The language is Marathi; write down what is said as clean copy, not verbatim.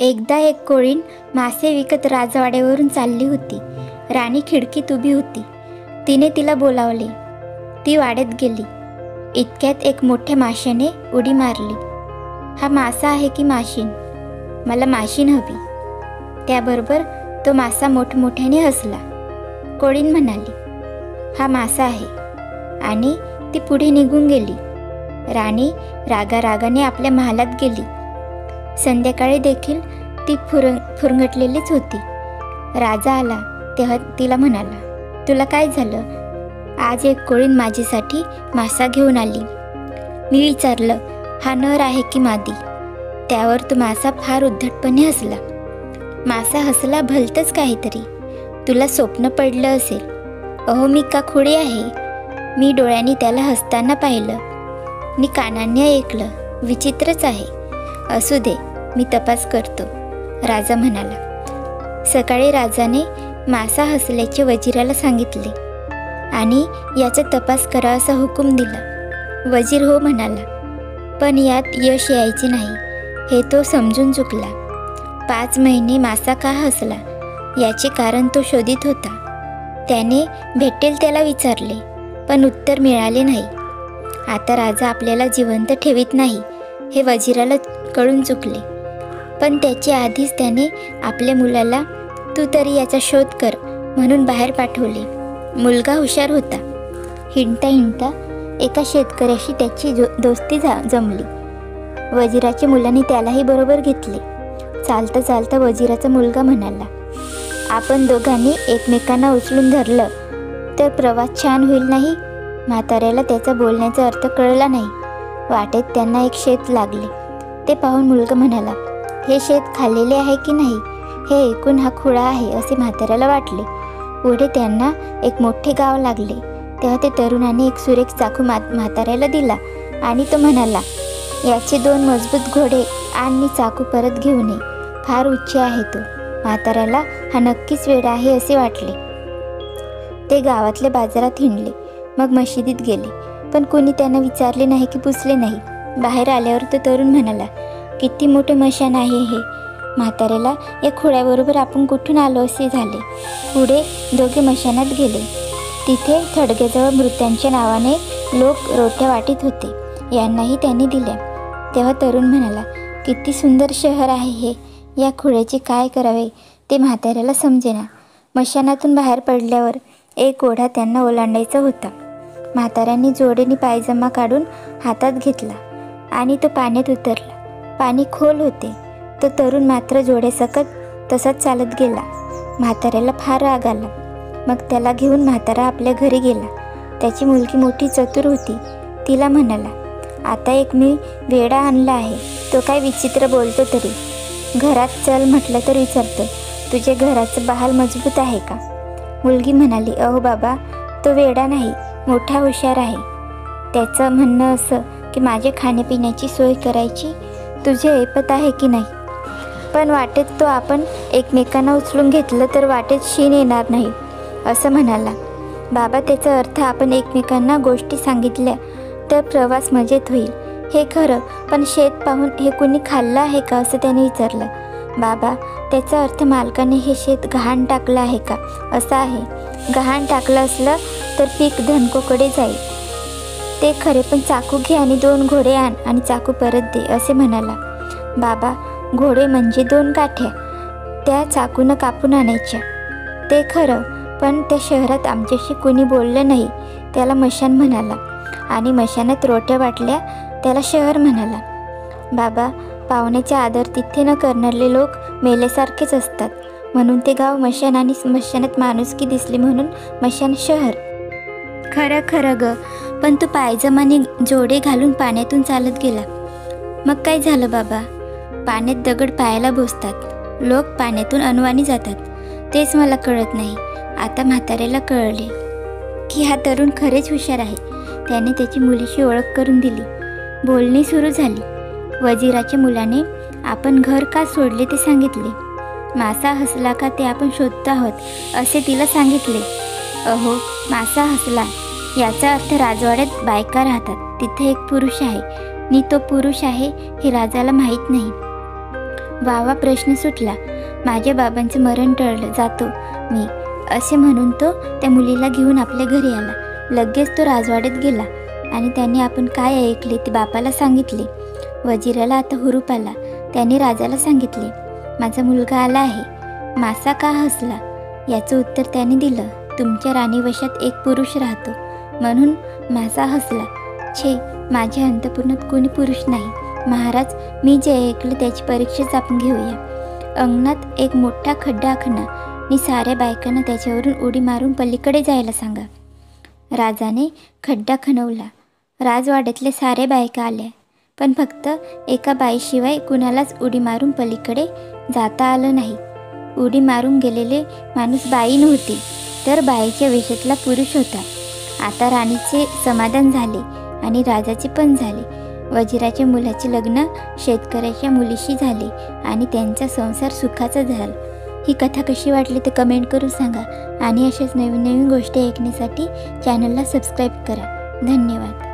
एकदा एक कोळीण मासे विकत राजवाड्यावरून चालली होती. राणी खिडकीत उभी होती. तिने तिला बोलावले. ती वाड्यात गेली. इतक्यात एक मोठ्या माशाने उडी मारली. हा मासा आहे की माशीन? मला माशीन हवी. त्याबरोबर तो मासा मोठमोठ्याने हसला. कोळीण म्हणाली, हा मासा आहे, आणि ती पुढे निघून गेली. राणी रागारागाने आपल्या महालात गेली. संध्याकाळी देखील ती फुरंगटलेलीच होती. राजा आला तेव्हा तिला म्हणाला, तुला काय झालं? आज एक कोळीण माझ्यासाठी मासा घेऊन आली. मी विचारलं, हा नर आहे की मादी? त्यावर तो मासा फार उद्धटपणे हसला. मासा हसला, भलतंच काहीतरी. तुला स्वप्न पडलं असेल. अहो, मी का खुळी आहे? मी डोळ्यांनी त्याला हसताना पाहिलं, मी कानांनी ऐकलं. विचित्रच आहे. असू दे, मी तपास करतो, राजा म्हणाला. सकाळी राजाने मासा हसल्याचे वजिराला सांगितले आणि याचा तपास करा असा हुकूम दिला. वजीर हो म्हणाला, पण यात यश यायचे नाही हे तो समजून चुकला. 5 महिने मासा का हसला याचे कारण तो शोधित होता. त्याने भेटेल त्याला विचारले, पण उत्तर मिळाले नाही. आता राजा आपल्याला जिवंत ठेवीत नाही हे वजिराला कळून चुकले. पण त्याच्या आधीच त्याने आपल्या मुलाला तू तरी याचा शोध कर म्हणून बाहेर पाठवले. मुलगा हुशार होता. हिंडता हिंडता एका शेतकऱ्याशी त्याची दोस्ती जमली. वजिराच्या मुलाने त्यालाही बरोबर घेतले. चालता चालता वजिराचा मुलगा म्हणाला, आपण दोघांनी एकमेकांना उचलून धरलं तर प्रवास छान होईल नाही? म्हाताऱ्याला त्याचा बोलण्याचा अर्थ कळला नाही. वाटेत त्यांना एक शेत लागले. ते पाहून मुलगा म्हणाला, हे शेत खाल्लेले आहे की नाही हे ऐकून हा खुळा आहे असे म्हाताऱ्याला वाटले. पुढे त्यांना एक मोठे गाव लागले. तेव्हा ते तरुणाने एक सुरेख चाकू म्हाताऱ्याला दिला आणि तो म्हणाला, याचे 2 मजबूत घोडे आण, मी चाकू परत घेऊन ये. फार उच्च आहे तो. म्हाताऱ्याला हा नक्कीच वेडा आहे असे वाटले. ते गावातल्या बाजारात हिंडले, मग मशिदीत गेले, पण कोणी त्यांना विचारले नाही की पुसले नाही. बाहेर आल्यावर तो तरुण म्हणाला, किती मोठे मशान आहे हे. म्हाताऱ्याला या खोड्याबरोबर आपण कुठून आलो असे झाले. पुढे दोघे मशानात गेले. तिथे थडग्याजवळ मृत्यांच्या नावाने लोक रोट्या वाटीत होते. यांनाही त्यांनी दिल्या. तेव्हा तरुण म्हणाला, किती सुंदर शहर आहे हे. या खोड्याचे काय करावे ते म्हाताऱ्याला समजेना. मशानातून बाहेर पडल्यावर एक ओढा त्यांना ओलांडायचा होता. म्हाताऱ्यांनी जोडीने पायजमा काढून हातात घेतला आणि तो पाण्यात उतरला. पाणी खोल होते. तो तरुण मात्र जोड्यासकट तसाच चालत गेला. म्हाताऱ्याला फार राग आला. मग त्याला घेऊन म्हातारा आपल्या घरी गेला. त्याची मुलगी मोठी चतुर होती. तिला म्हणाला, आता एक मी वेडा आणला आहे. तो काय विचित्र बोलतो तरी. घरात चल म्हटलं तर विचारतो, तुझ्या घराचं बहाल मजबूत आहे का? मुलगी म्हणाली, अहो बाबा, तो वेडा नाही, मोठा हुशार आहे. त्याचं म्हणणं असं की माझ्या खाण्यापिण्याची सोय करायची. तुझे ऐपत आहे की नाही? पण वाटेत तो आपण एकमेकांना उचलून घेतलं तर वाटेत शीण येणार नाही असं म्हणाला. बाबा, त्याचा अर्थ आपण एकमेकांना गोष्टी सांगितल्या तर प्रवास मजेत होईल हे खरं, पण शेत पाहून हे कुणी खाल्लं आहे का असं त्याने विचारलं. बाबा, त्याचा अर्थ मालकाने हे शेत गहाण टाकलं आहे का असा आहे. गहाण टाकलं असलं तर पीक धनकोकडे जाईल. ते खरे, पण चाकू घे आणि 2 घोडे आण आणि चाकू परत दे असे म्हणाला. बाबा, घोडे म्हणजे 2 काठ्या, त्या चाकूनं कापून आणायच्या. ते खरं, पण त्या शहरात आमच्याशी कोणी बोललं नाही त्याला मशान म्हणाला, आणि मशानात रोट्या वाटल्या त्याला शहर म्हणाला. बाबा, पाहुण्याचा आदर तिथे न करणारे लोक मेल्यासारखेच असतात, म्हणून ते गाव मशान आणि मशानात माणुसकी दिसली म्हणून मशान शहर. खरं खरं ग, पण तू पायजमाने जोडे घालून पाण्यातून चालत गेला. मग काय झालं बाबा? पाण्यात दगड पायाला बोचतात. लोक पाण्यातून अनवाणी जातात. तेच मला कळत नाही. आता म्हाताऱ्याला कळले की हा तरुण खरेच हुशार आहे. त्याने त्याची मुलीशी ओळख करून दिली. बोलणी सुरू झाली. वजिराच्या मुलाने आपण घर का सोडले ते सांगितले. मासा हसला का ते आपण शोधतो आहोत असे तिला सांगितले. अहो, मासा हसला याचा अर्थ राजवाड्यात बायका राहतात. तिथे एक पुरुष आहे आणि तो पुरुष आहे हे राजाला माहीत नाही. वावा प्रश्न सुटला. माझ्या बाबांचं मरण टळलं, जातो मी, असे म्हणून तो त्या मुलीला घेऊन आपल्या घरी आला. लगेच तो राजवाड्यात गेला आणि त्याने आपण काय ऐकले ते बापाला सांगितले. वजिराला आता हुरूप आला. त्याने राजाला सांगितले, माझा मुलगा आला आहे. मासा का हसला? याचं उत्तर त्याने दिलं, तुमच्या राणीवशात एक पुरुष राहतो म्हणून मासा हसला. छे, माझ्या अंतपुरात कोणी पुरुष नाही. महाराज, मी जे ऐकलं त्याची परीक्षाच आपण घेऊया. अंगणात एक मोठा खड्डा खणा आणि साऱ्या बायकांना त्याच्यावरून उडी मारून पलीकडे जायला सांगा. राजाने खड्डा खणवला. राजवाड्यातले सारे बायका आल्या, पण फक्त एका बाईशिवाय कुणालाच उडी मारून पलीकडे जाता आलं नाही. उडी मारून गेलेले माणूस बाई नव्हती, तर बाईच्या वेशातला पुरुष होता. आता राणीचे समाधान झाले आणि राजाचे पण झाले. वजिराच्या मुलाचे लग्न शेतकऱ्याच्या मुलीशी झाले आणि त्यांचा संसार सुखाचा झाला. ही कथा कशी वाटली ते कमेंट करून सांगा आणि अशाच नवीन नवीन गोष्टी ऐकण्यासाठी चॅनलला सबस्क्राईब करा. धन्यवाद.